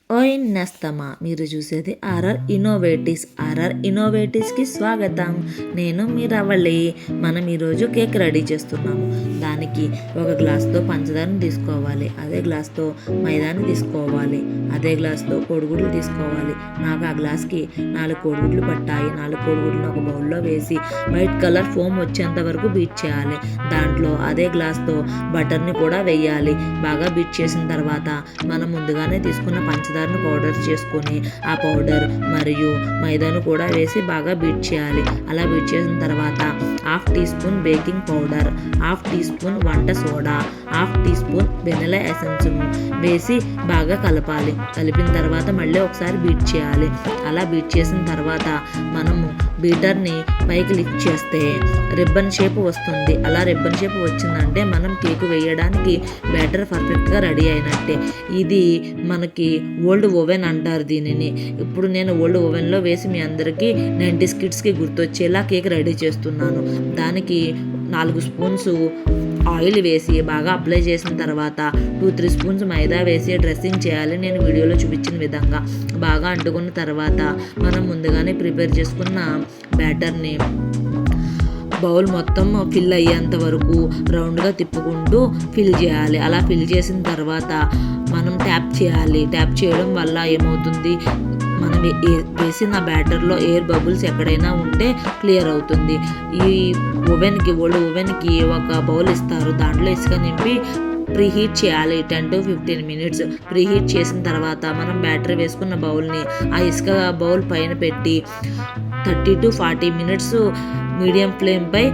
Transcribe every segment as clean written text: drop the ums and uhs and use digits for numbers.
ఓయ్ నేస్తమా, మీరు చూసేది ఆర్ఆర్ ఇన్నోవేటివ్స్కి స్వాగతం. నేను మీ రవళి. మనం ఈరోజు కేక్ రెడీ చేస్తున్నాము. దానికి ఒక గ్లాస్తో పంచదారని తీసుకోవాలి, అదే గ్లాస్తో మైదాని తీసుకోవాలి, అదే గ్లాస్తో కోడిగుడ్లు తీసుకోవాలి. నాకు ఆ గ్లాస్కి 4 కోడిగుడ్లు పట్టాయి. 4 కోడిగుడ్లను ఒక బౌల్లో వేసి వైట్ కలర్ ఫోమ్ వచ్చేంత వరకు బీట్ చేయాలి. దాంట్లో అదే గ్లాస్తో బటర్ని కూడా వేయాలి. బాగా బీట్ చేసిన తర్వాత మనం ముందుగానే తీసుకున్న పంచదారను పౌడర్ చేసుకొని ఆ పౌడర్ మరియు మైదాను కూడా వేసి బాగా బీట్ చేయాలి. అలా బీట్ చేసిన తర్వాత 1/2 teaspoon baking powder, 1/2 teaspoon వంట సోడా, 1/2 టీ స్పూన్ వెనిలా ఎసెన్స్ను వేసి బాగా కలపాలి. కలిపిన తర్వాత మళ్ళీ ఒకసారి బీట్ చేయాలి. అలా బీట్ చేసిన తర్వాత మనము బీటర్ని పైకి లిఫ్ట్ చేస్తే రిబ్బన్ షేప్ వస్తుంది. అలా రిబ్బన్ షేప్ వచ్చిందంటే మనం కేక్ వేయడానికి బ్యాటర్ పర్ఫెక్ట్గా రెడీ అయినట్టే. ఇది మనకి ఓల్డ్ ఓవెన్ అంటారు దీనిని. ఇప్పుడు నేను ఓల్డ్ ఓవెన్లో వేసి మీ అందరికీ 90s కిడ్స్కి గుర్తొచ్చేలా కేక్ రెడీ చేస్తున్నాను. దానికి 4 స్పూన్స్ ఆయిల్ వేసి బాగా అప్లై చేసిన తర్వాత 2-3 స్పూన్స్ మైదా వేసి డ్రెస్సింగ్ చేయాలి. నేను వీడియోలో చూపించిన విధంగా బాగా అంటుకున్న తర్వాత మనం ముందుగానే ప్రిపేర్ చేసుకున్న బ్యాటర్ని బౌల్ మొత్తం ఫిల్ అయ్యేంత వరకు రౌండ్గా తిప్పుకుంటూ ఫిల్ చేయాలి. అలా ఫిల్ చేసిన తర్వాత మనం ట్యాప్ చేయాలి. ట్యాప్ చేయడం వల్ల ఏమవుతుంది, మనం వేసిన బ్యాటర్లో ఎయిర్ బబుల్స్ ఎక్కడైనా ఉంటే క్లియర్ అవుతుంది. ఈ ఓల్డ్ ఓవెన్కి ఒక బౌల్ ఇస్తారు. దాంట్లో ఇసుక నింపి ప్రీహీట్ చేయాలి 10 to 15 minutes. ప్రీహీట్ చేసిన తర్వాత మనం బ్యాటరీ వేసుకున్న బౌల్ని ఆ ఇసుక బౌల్ పైన పెట్టి 30 to 40 minutes మీడియం ఫ్లేమ్పై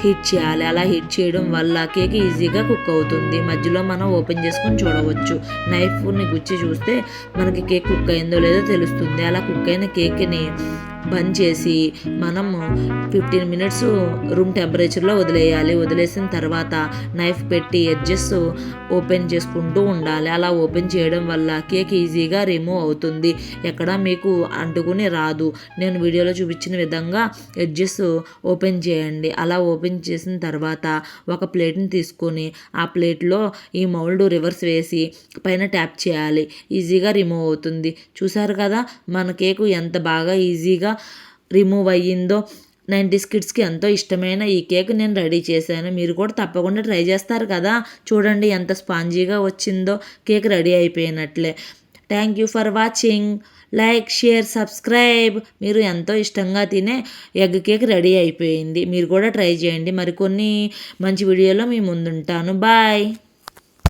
హీట్ చేయాలి. అలా హీట్ చేయడం వల్ల కేక్ ఈజీగా కుక్ అవుతుంది. మధ్యలో మనం ఓపెన్ చేసుకొని చూడవచ్చు. నైఫ్ని గుచ్చి చూస్తే మనకి కేక్ కుక్ అయిందో లేదో తెలుస్తుంది. అలా కుక్ అయిన కేక్ని బంద్ చేసి మనము 15 minutes రూమ్ టెంపరేచర్లో వదిలేయాలి. వదిలేసిన తర్వాత నైఫ్ పెట్టి ఎడ్జెస్ ఓపెన్ చేసుకుంటూ ఉండాలి. అలా ఓపెన్ చేయడం వల్ల కేక్ ఈజీగా రిమూవ్ అవుతుంది, ఎక్కడ మీకు అంటుకుని రాదు. నేను వీడియోలో చూపించిన విధంగా ఎడ్జెస్ ఓపెన్ చేయండి. అలా ఓపెన్ చేసిన తర్వాత ఒక ప్లేట్ని తీసుకొని ఆ ప్లేట్లో ఈ మౌల్డ్ రివర్స్ వేసి పైన ట్యాప్ చేయాలి. ఈజీగా రిమూవ్ అవుతుంది. చూసారు కదా మన కేకు ఎంత బాగా ఈజీగా రిమూవ్ అయ్యిందో. 90s కిడ్స్కి ఎంతో ఇష్టమైన ఈ కేక్ నేను రెడీ చేశాను. మీరు కూడా తప్పకుండా ట్రై చేస్తారు కదా. చూడండి ఎంత స్పాంజీగా వచ్చిందో. కేక్ రెడీ అయిపోయినట్లే. Thank you for watching. Like, share, subscribe. మీరు ఎంతో ఇష్టంగా తినే ఎగ్ కేక్ రెడీ అయిపోయింది. మీరు కూడా ట్రై చేయండి. మరికొన్ని మంచి వీడియోలో మీ ముందుంటాను. బాయ్.